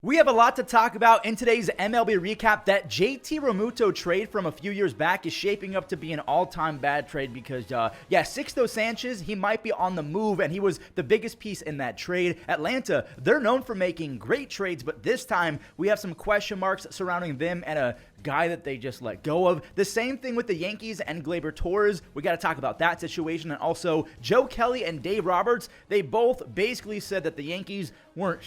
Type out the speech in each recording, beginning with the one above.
We have a lot to talk about in today's MLB recap. That JT Realmuto trade from a few years back is shaping up to be an all-time bad trade because, Sixto Sanchez, he might be on the move, and he was the biggest piece in that trade. Atlanta, they're known for making great trades, but this time we have some question marks surrounding them and a guy that they just let go of. The same thing with the Yankees and Gleyber Torres. We got to talk about that situation. And also, Joe Kelly and Dave Roberts, they both basically said that the Yankees weren't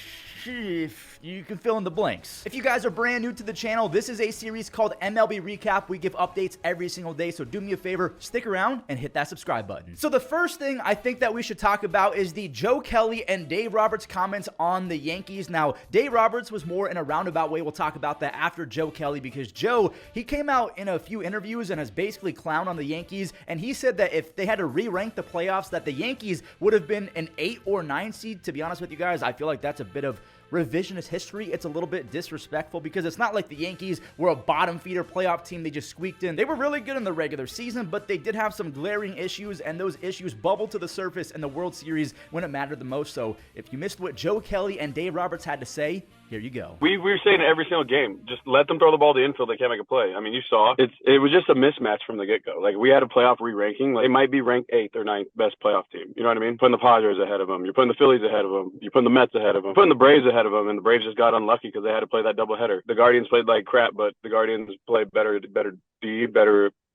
you can fill in the blanks. If you guys are brand new to the channel, this is a series called MLB Recap. We give updates every single day, so do me a favor, stick around and hit that subscribe button. So the first thing I think that we should talk about is the Joe Kelly and Dave Roberts comments on the Yankees. Now, Dave Roberts was more in a roundabout way. We'll talk about that after Joe Kelly, because Joe, he came out in a few interviews and has basically clowned on the Yankees, and he said that if they had to re-rank the playoffs, that the Yankees would have been an 8 or 9 seed. To be honest with you guys, I feel like that's a bit of revisionist history. It's a little bit disrespectful because it's not like the Yankees were a bottom feeder playoff team. They just squeaked in. They were really good in the regular season, but they did have some glaring issues, and those issues bubbled to the surface in the World Series when it mattered the most. So if you missed what Joe Kelly and Dave Roberts had to say, here you go. We were saying every single game, just let them throw the ball to the infield. They can't make a play. I mean, you saw it was just a mismatch from the get-go. Like, we had a playoff re-ranking. Like, they might be ranked 8th or 9th best playoff team. You know what I mean? Putting the Padres ahead of them. You're putting the Phillies ahead of them. You're putting the Mets ahead of them. Putting the Braves ahead of them, and the Braves just got unlucky because they had to play that doubleheader. The Guardians played like crap, but the Guardians played better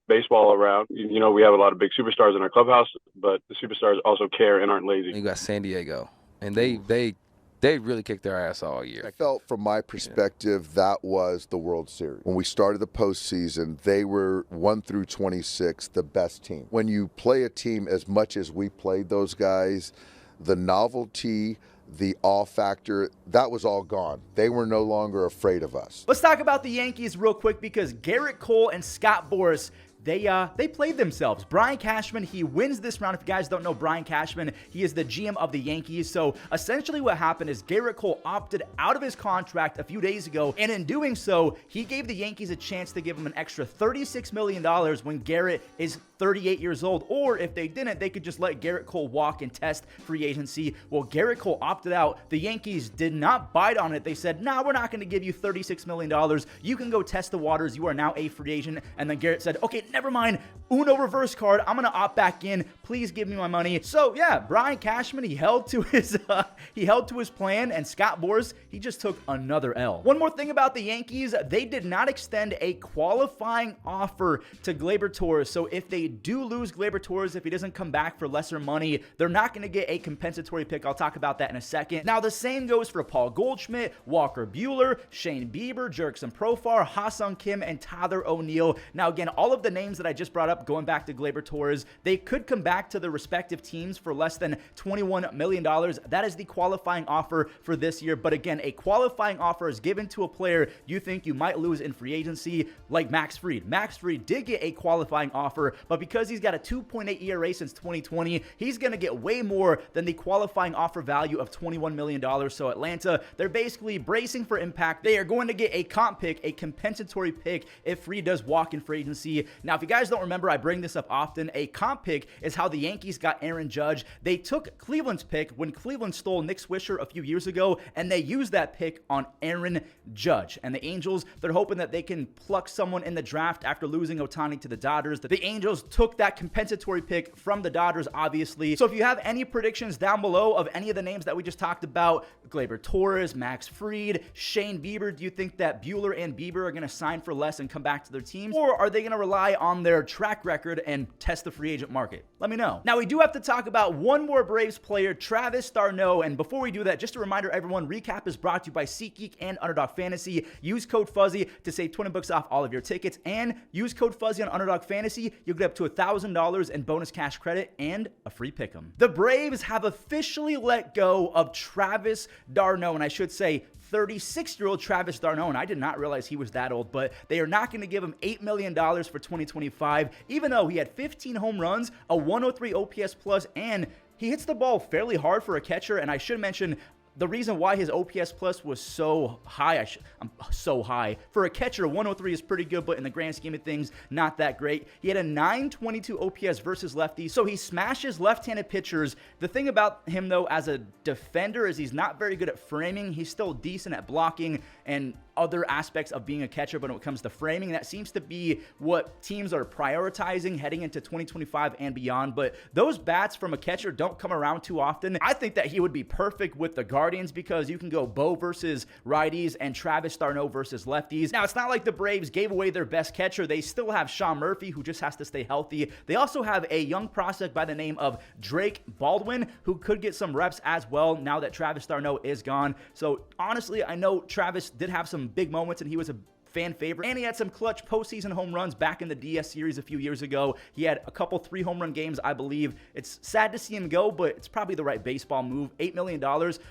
baseball around. You know, we have a lot of big superstars in our clubhouse, but the superstars also care and aren't lazy. You got San Diego, and they really kicked their ass all year. I felt, from my perspective, that was the World Series. When we started the postseason, they were 1 through 26, the best team. When you play a team as much as we played those guys, the novelty, the awe factor, that was all gone. They were no longer afraid of us. Let's talk about the Yankees real quick, because Gerrit Cole and Scott Boras, they played themselves. Brian Cashman, he wins this round. If you guys don't know Brian Cashman, he is the GM of the Yankees. So essentially what happened is Gerrit Cole opted out of his contract a few days ago, and in doing so, he gave the Yankees a chance to give him an extra $36 million when Gerrit is 38 years old. Or if they didn't, they could just let Gerrit Cole walk and test free agency. Well, Gerrit Cole opted out. The Yankees did not bite on it. They said, nah, we're not going to give you $36 million. You can go test the waters. You are now a free agent. And then Gerrit said, okay, never mind. Uno reverse card. I'm going to opt back in. Please give me my money. So yeah, Brian Cashman, he held to his plan, and Scott Boras, he just took another L. One more thing about the Yankees, they did not extend a qualifying offer to Gleyber Torres. So if they do lose Gleyber Torres, if he doesn't come back for lesser money, they're not going to get a compensatory pick. I'll talk about that in a second. Now, the same goes for Paul Goldschmidt, Walker Buehler, Shane Bieber, Jurickson Profar, Ha-Sung Kim, and Tyler O'Neill. Now, again, all of the names that I just brought up, going back to Gleyber Torres, they could come back to the respective teams for less than $21 million. That is the qualifying offer for this year. But again, a qualifying offer is given to a player you think you might lose in free agency, like Max Fried. Max Fried did get a qualifying offer, but because he's got a 2.8 ERA since 2020, he's going to get way more than the qualifying offer value of $21 million. So Atlanta, they're basically bracing for impact. They are going to get a comp pick, a compensatory pick, if Fried does walk in free agency. Now, if you guys don't remember, I bring this up often. A comp pick is how the Yankees got Aaron Judge. They took Cleveland's pick when Cleveland stole Nick Swisher a few years ago, and they used that pick on Aaron Judge. And the Angels, they're hoping that they can pluck someone in the draft after losing Ohtani to the Dodgers. The Angels took that compensatory pick from the Dodgers, obviously. So if you have any predictions down below of any of the names that we just talked about, Gleyber Torres, Max Fried, Shane Bieber, do you think that Buehler and Bieber are going to sign for less and come back to their teams? Or are they going to rely on their track record and test the free agent market? Let me know. Now, we do have to talk about one more Braves player, Travis d'Arnaud. And before we do that, just a reminder, everyone, Recap is brought to you by SeatGeek and Underdog Fantasy. Use code Fuzzy to save $20 off all of your tickets, and use code Fuzzy on Underdog Fantasy. You'll get up to $1,000 in bonus cash credit and a free pick'em. The Braves have officially let go of Travis d'Arnaud, and I should say 36-year-old Travis d'Arnaud, and I did not realize he was that old, but they are not going to give him $8 million for 2025, even though he had 15 home runs, a 103 OPS plus, and he hits the ball fairly hard for a catcher. And I should mention, the reason why his OPS plus was so high, so high. For a catcher, 103 is pretty good, but in the grand scheme of things, not that great. He had a 922 OPS versus lefties, so he smashes left-handed pitchers. The thing about him, though, as a defender is he's not very good at framing. He's still decent at blocking and other aspects of being a catcher, but when it comes to framing, that seems to be what teams are prioritizing heading into 2025 and beyond. But those bats from a catcher don't come around too often. I think that he would be perfect with the Guardians because you can go Bo versus righties and Travis d'Arnaud versus lefties. Now, it's not like the Braves gave away their best catcher. They still have Sean Murphy, who just has to stay healthy. They also have a young prospect by the name of Drake Baldwin, who could get some reps as well now that Travis d'Arnaud is gone. So honestly, I know Travis did have some big moments and he was a fan favorite, and he had some clutch postseason home runs back in the DS series a few years ago. He had a couple 3 home run games, I believe. It's sad to see him go, but it's probably the right baseball move. $8 million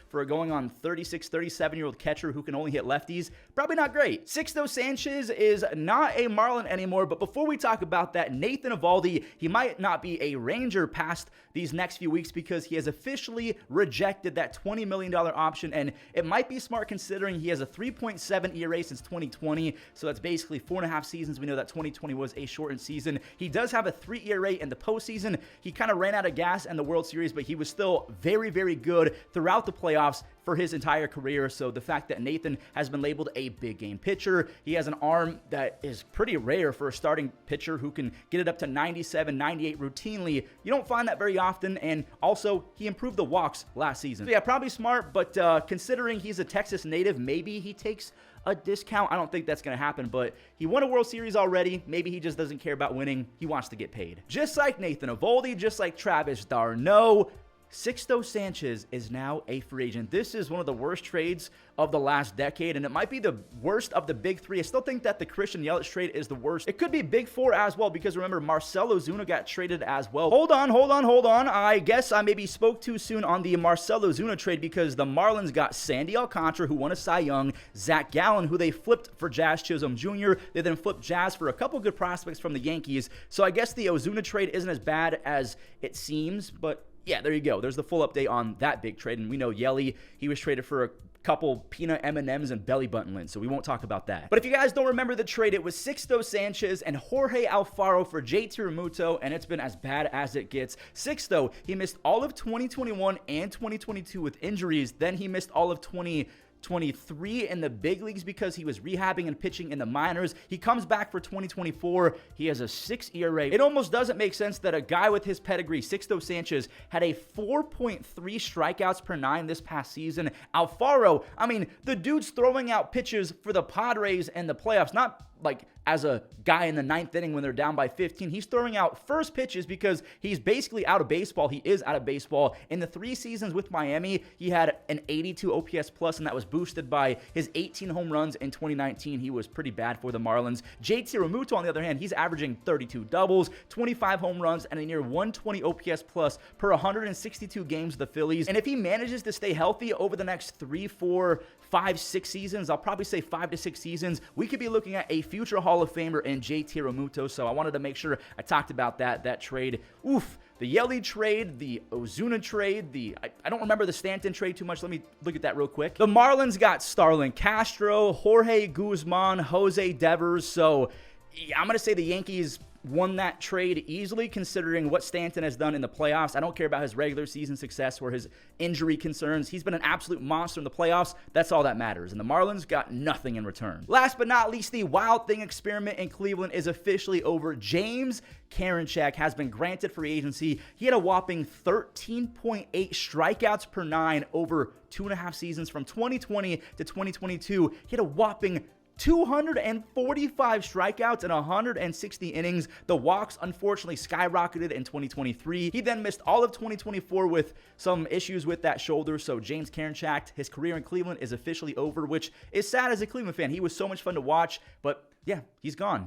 for a going on 36, 37-year-old catcher who can only hit lefties. Probably not great. Sixto Sanchez is not a Marlin anymore, but before we talk about that, Nathan Eovaldi, he might not be a Ranger past these next few weeks because he has officially rejected that $20 million option, and it might be smart considering he has a 3.7 ERA since 2020. So that's basically 4.5 seasons. We know that 2020 was a shortened season. He does have a 3 ERA in the postseason. He kind of ran out of gas in the World Series, but he was still very, very good throughout the playoffs for his entire career. So the fact that Nathan has been labeled a big game pitcher, he has an arm that is pretty rare for a starting pitcher who can get it up to 97, 98 routinely. You don't find that very often. And also, he improved the walks last season. So yeah, probably smart, but considering he's a Texas native, maybe he takes a discount. I don't think that's going to happen, but he won a World Series already. Maybe he just doesn't care about winning. He wants to get paid. Just like Nathan Eovaldi, just like Travis d'Arnaud, Sixto Sanchez is now a free agent. This is one of the worst trades of the last decade, and it might be the worst of the big 3. I still think that the Christian Yelich trade is the worst. It could be big 4 as well, because remember, Marcell Ozuna got traded as well. Hold on. I guess I maybe spoke too soon on the Marcell Ozuna trade because the Marlins got Sandy Alcantara, who won a Cy Young, Zach Gallen, who they flipped for Jazz Chisholm Jr. They then flipped Jazz for a couple good prospects from the Yankees. So I guess the Ozuna trade isn't as bad as it seems, but yeah, there you go. There's the full update on that big trade. And we know Yelly, he was traded for a couple peanut M&Ms and belly button lints, so we won't talk about that. But if you guys don't remember the trade, it was Sixto Sanchez and Jorge Alfaro for JT Realmuto, and it's been as bad as it gets. Sixto, he missed all of 2021 and 2022 with injuries. Then he missed all of 2023 in the big leagues because he was rehabbing and pitching in the minors. He comes back for 2024. He has a 6 ERA. It almost doesn't make sense that a guy with his pedigree, Sixto Sanchez, had a 4.3 strikeouts per 9 this past season. Alfaro, I mean, the dude's throwing out pitches for the Padres and the playoffs, not like as a guy in the 9th inning when they're down by 15. He's throwing out first pitches because he's basically out of baseball. He is out of baseball. In the 3 seasons with Miami, he had an 82 OPS plus, and that was boosted by his 18 home runs in 2019. He was pretty bad for the Marlins. JT Realmuto, on the other hand, he's averaging 32 doubles, 25 home runs, and a near 120 OPS plus per 162 games with the Phillies. And if he manages to stay healthy over the next 3, 4, 5, 6 seasons, I'll probably say 5 to 6 seasons, we could be looking at a future Hall of Famer in JT Realmuto. So I wanted to make sure I talked about that trade. Oof. The Yelly trade, the Ozuna trade, I don't remember the Stanton trade too much. Let me look at that real quick. The Marlins got Starlin Castro, Jorge Guzman, Jose Devers. So yeah, I'm going to say the Yankees won that trade easily considering what Stanton has done in the playoffs. I don't care about his regular season success or his injury concerns. He's been an absolute monster in the playoffs. That's all that matters. And the Marlins got nothing in return. Last but not least, the Wild Thing experiment in Cleveland is officially over. James Karinchak has been granted free agency. He had a whopping 13.8 strikeouts per 9 over 2.5 seasons from 2020 to 2022. He had a whopping 245 strikeouts in 160 innings. The walks unfortunately skyrocketed in 2023. He then missed all of 2024 with some issues with that shoulder. So James Karinchak, his career in Cleveland is officially over, which is sad as a Cleveland fan. He was so much fun to watch, but yeah, he's gone.